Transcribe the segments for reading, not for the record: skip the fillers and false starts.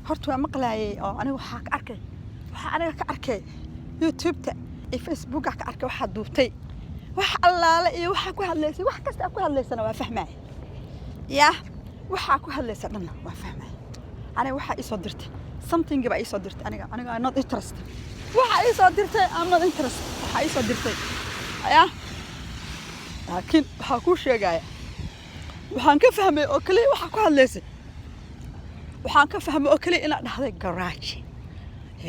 horta waa maqlaayay oo aniga waxaa aniga ka arkay YouTube-ta iyo Facebook-ka ka arkay waxa duubtay wax allaale iyo waxa ku hadlaysay wax kasta ku hadlaysana waa fahmay ya waxa ku hadlaysay dhanna waa fahmay aniga waxa i soo dirtay something ba i soo dirtay aniga I'm not interested waxa i soo dirtay I'm not interested waxa i soo dirtay ya laakiin waxa ku sheegaya waxaan ka fahmay oo kale waxa ku hadlaysay waxaan ka fahmay oo kale inaad dhahday garage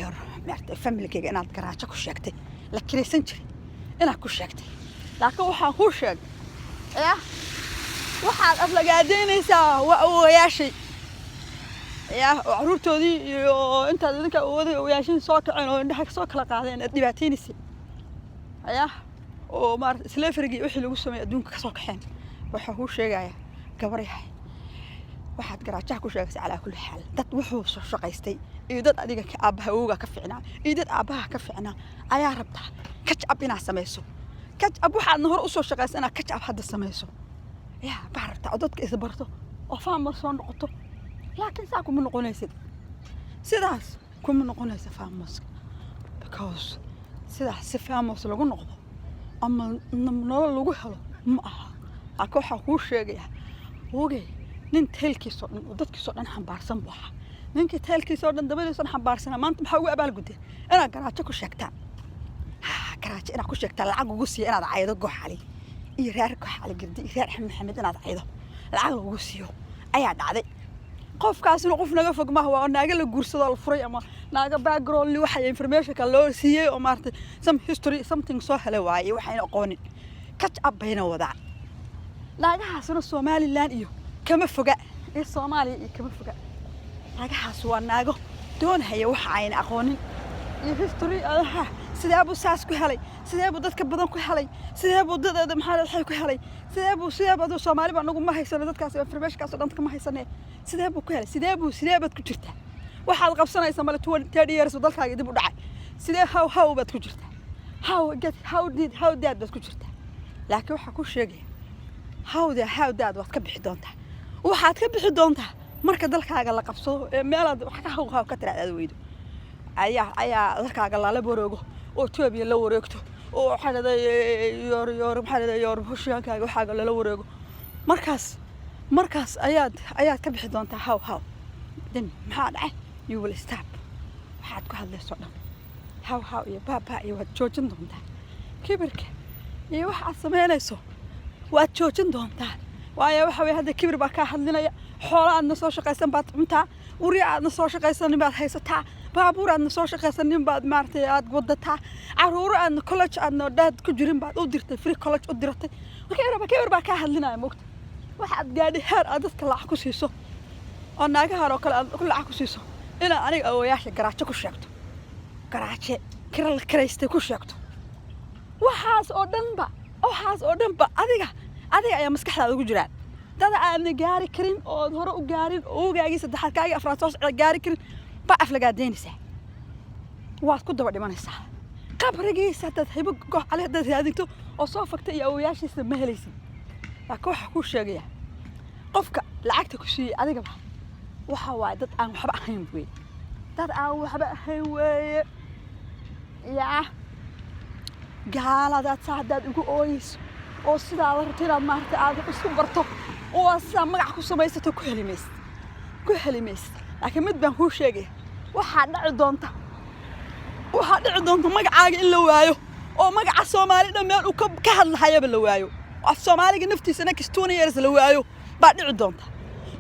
yar maartay family-kayga inaad garaajo ku sheegtay la kiraysan jiray inaad ku sheegtay laakiin waxaan ku sheegay ya waxaad aflagaadeynaysaa waa awooyaashay ya caruurtoodii iyo intaad idinka awooyaashin soo kaceen oo indhaha soo kala qaadeen aad dhibaateynaysay ya oo maartay slavery wixii lagu sameeyay adduunka ka soo kaxeen waxa uu sheegaya gabar yahay waxaad garaajaha ku sheegaysaa calaa kulli xaal dad wuxuu soo shaqaystay iyo dad adiga ka aabahawga ka fiicnaa iyo dad aabaha ka fiicnaa ayaa rabtaa kacab inaad samayso kacab waxaad hor u soo shaqaysay inaad kacab hadda samayso ya baa rabtaa dadka isbarto oo faamar soo noqoto laakiin saa kuma noqonaysid sidaas kuma noqonaysa faamos because sidaas si faamos lagu noqdo ama nolol lagu helo ma aha laakiin waxaa kuu sheegaya oogay nin teelkiisa oo dhan oo dadkiisa oo dhan xambaarsan buu ahaa ninkii teelkiisa oo dhan dabadiisa xambaarsanaa maanta maxaa ugu abaalgudday inaad garaajo ku sheegtaan garaajo inaad ku sheegtaan lacag ugu siiyo inaad caydo gooxali iyo reer gooxali girdi iyo reer maxamed inaad caydo lacag ugu siiyo ayaa dhacday qofkaasina qof naga fog ma waa naaga la guursado la furay ama naaga background li waxa information ka loo siiyay oo maartay some history something soo helay waayay waxayna aqoonin catch up bayna wadaa naagahaasna Somaliland iyo kama foga ee Soomaaliya iyo kama foga naagahaas waa naago doon haya waxa ayna aqoonin iyo history aha sidee buu saas ku helay sidee buu dadka badan ku helay sidee buu dadada maxaa ku helay sidee buu Soomaali baa nagu ma haysano dadkaas information kaas oo dhan kama haysanay sidee buu ku helay sidee baad ku jirtaa waxaad qabsanaysaa mala 20 years dalkaaga dib u dhacay sidee how baad ku jirtaa how dad baad ku jirtaa laakiin waxa ku sheegay how dad waad ka bixi doontaa waxaad ka bixi doontaa marka dalkaaga la qabsado meelaad wax ka haw ka tiraad weydo ayaa dalkaaga la boroogo oo Itoobiya la wareegto oo xalada yor hushankaaga waxaaga la wareego markaas ayaad ka bixi doontaa how then maxaa dhacay you will stop waxaad ku hadlayso dhan how iyo baba iyo waad joojin doontaa kibirka iyo waxaad sameynayso waad joojin doontaa waayo waxa way hadda kibir baa ka hadlinaya xoolo aadna soo shaqaysan baad cuntaa uri aadna soo shaqaysan baad haysataa baabuur aadna soo shaqaysan baad maartay aad wadataa caruur aadna college aadna dad ku jirin baad u dirtay free college u dirtay kibir baa ka hadlinaya moogta waxaad gaadhay heer aad dadka lacag ku siiso oo naagaha oo kale aad ku lacag ku siiso ina aniga awooyaasha garaajo ku sheegto garaaje kiraystay ku sheegto waxaas oo dhanba adiga ayaa maskaxdaada ugu jiraan dad aan gaari karin oo hore u gaarin oo ogaagii saddexaad kaaga afraad soo gaari karin ba aflagaadeynaysaa waad ku daba dhimanaysaa qabrigiisa dad haybo goox cali dad raadinto oo soo fagtay iyo awooyaashiisa ma helaysid laakiin waxa ku sheegaya qofka lacagta ku siiyay adiga waxa waa dad aan waxba ahayn weeye yaa gaalada saadaad ugu ooyis oo sidaa la rabtay inaad maartay aad isku barto oo sidaa magac ku samaysato ku helimaysid laakiin mid baan kuu sheegay waxaa dhici doonta magacaaga in la waayo oo magaca Soomaali dhammaan uu ka hadlayaba la waayo af Soomaaliga naftiisa next 20 years la waayo baa dhici doonta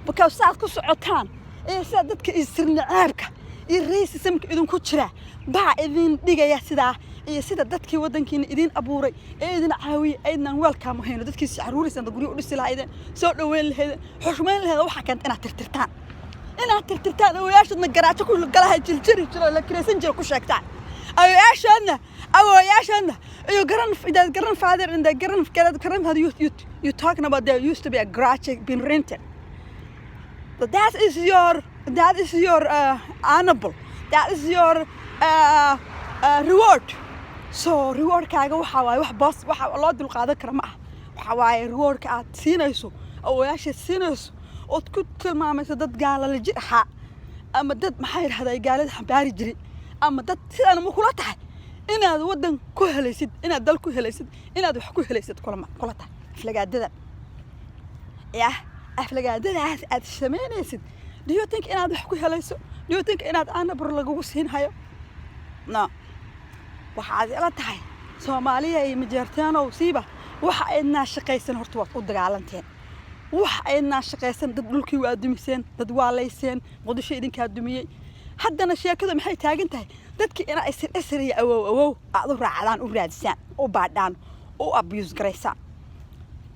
because saad ku socotaan ee saad dadka isirnacaabka iyo racismka idin ku jira baa idin dhigaya sidaa iyo sida dadkii wadankiina idin abuuray ee idin caawiyay aynan welcome hayno dadkii si caruurisan guriga u dhisi lahaydeen soo dhaweyn lahaydeen xushmeyn lahaydeen waxa kan inaad tirtirtaan oo yaashadna garaajo ku galahay jiljiri jiro la kireysan jiro ku sheegtaan awooyaashana iyo garan father and the garan you talking about there used to be a garage being rented but that is your honorable that is your reward so rewardkaaga waxa waaye wax boss waxa loo dul qaadan kara ma aha waxa waaye rewardka aad siinayso awooyaasha siinayso oo ku tilmaamayso dad gaala la jir aha ama dad maxay yirahdaa gaalada xambaari jiray ama dad sidaan ma kula tahay inaad wadan ku helaysid inaad dal ku helaysid inaad wax ku helaysid kula tahay aflagaadada يا أفلقادة عاد الشمال يسد do you think إن هذا حكوا هلايسو do you think إن هذا أنا برلقوا سين هايو نا وحاد لا تحي سومالية مجرتين وسيبة وحنا شقيسن هرتوات ودقالنتين وحنا شقيسن ددلكي وادميسين ددواليسين قدش إذن كادمية حدنا شيء كذا محي تاجنته دتك أنا أسري أو أعذر علان أورادسان وبعدان وأبيوز جريسان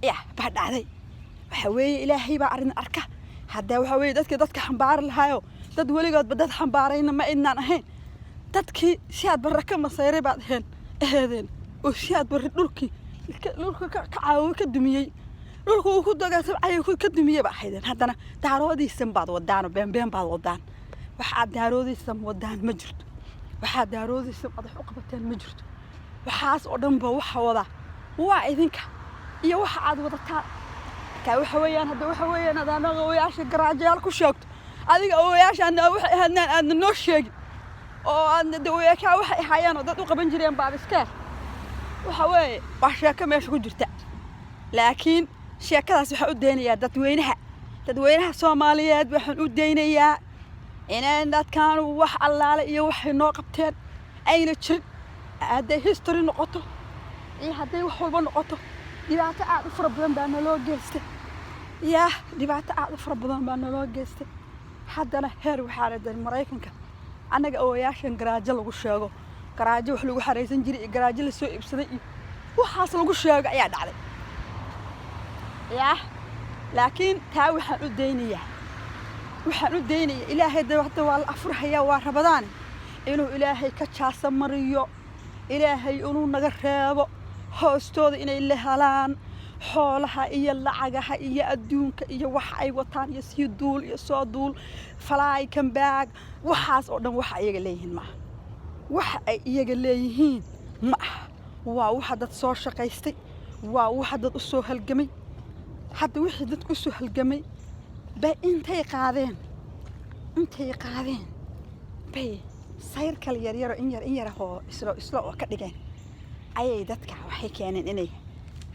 يا بعد علي وحوي إلهي بعرن أركه حدا وحوي دتك حنبار الهايو دد ولقد بدت حنبارين ما إننا هين دتك شيء بركة مصيري بعدين هذين وشيء دلكي كعاو كدمية دلكو كده قاسم عيو كدمية بعدين حدنا دارودي سم بعض ودان وبين بعض ودان وحد دارودي سم ودان مجرد وحد دارودي سم أضح عقبتين مجرد وحاس أدم بوحة وعيدينك يا واحد وضعتها كوحويان هذا وحويان هذا أنا وياش الجراجيال كشوكت هذيك وياش أنا أنا نوشيج أو أنا دويا كوحي حيانا ده قبل جريان بعد سكر وحوي وحشة كم يشكو جرت لكن شيء كذا سبحان الدنيا تدوينها سوماليات بحن الدنيا إن ده كانوا وح الله على يوح نقطتين أين تشد هذا هيستوري نقطة إيه هذا وحول نقطة دبعت أعرف فربنا بأنه لو جست يا دبعت أعرف ربنا بأنه لو جست حد أنا هيرو حارد المرايكنك أنا قوياشن جراجل وشاقو جراجل وحلو حريسن جري جراجل السوق بصدق وحاصل وشاقو يا علي يا لكن تاوي حنودينية وحنودينية إلهي دبعت والأفرح يا وربضاني إنه إلهي كتشاس مريو إلهي إنه نجربه hoostooda inay la helaan xoolaha iyo lacagaha iyo adduunka iyo wax ay wataan iyo sii duul iyo soo duul fly come back waxaas oo dhan wax ayaga leeyihiin ma wax ay iyaga leeyihiin ma waa waxa dad soo shaqaystay waa waxa dad u soo halgamay hadda wixii dad ku soo halgamay bay intay qaadeen bay sayr kale yar in yar oo isla oo ka dhigeen ayay dadka waxay keeneen inay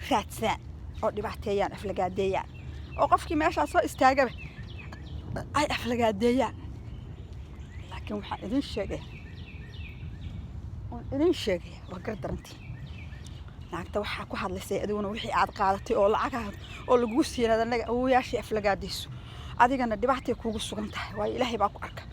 raadsadaan oo dhibaateeyaan aflagaadeeyaan oo qofkii meesha soo istaagaba ay aflagaadeeyaan laakiin waxaan idin sheegay waa gardarantii naagta waxaa ku hadlaysay adiguna wixii aad qaadatay oo lacagaha oo lagu siiyay anaga awooyaashii aflagaadayso adigana dhibaatay kuugu sugan tahay waayo ilaahay baa ku arka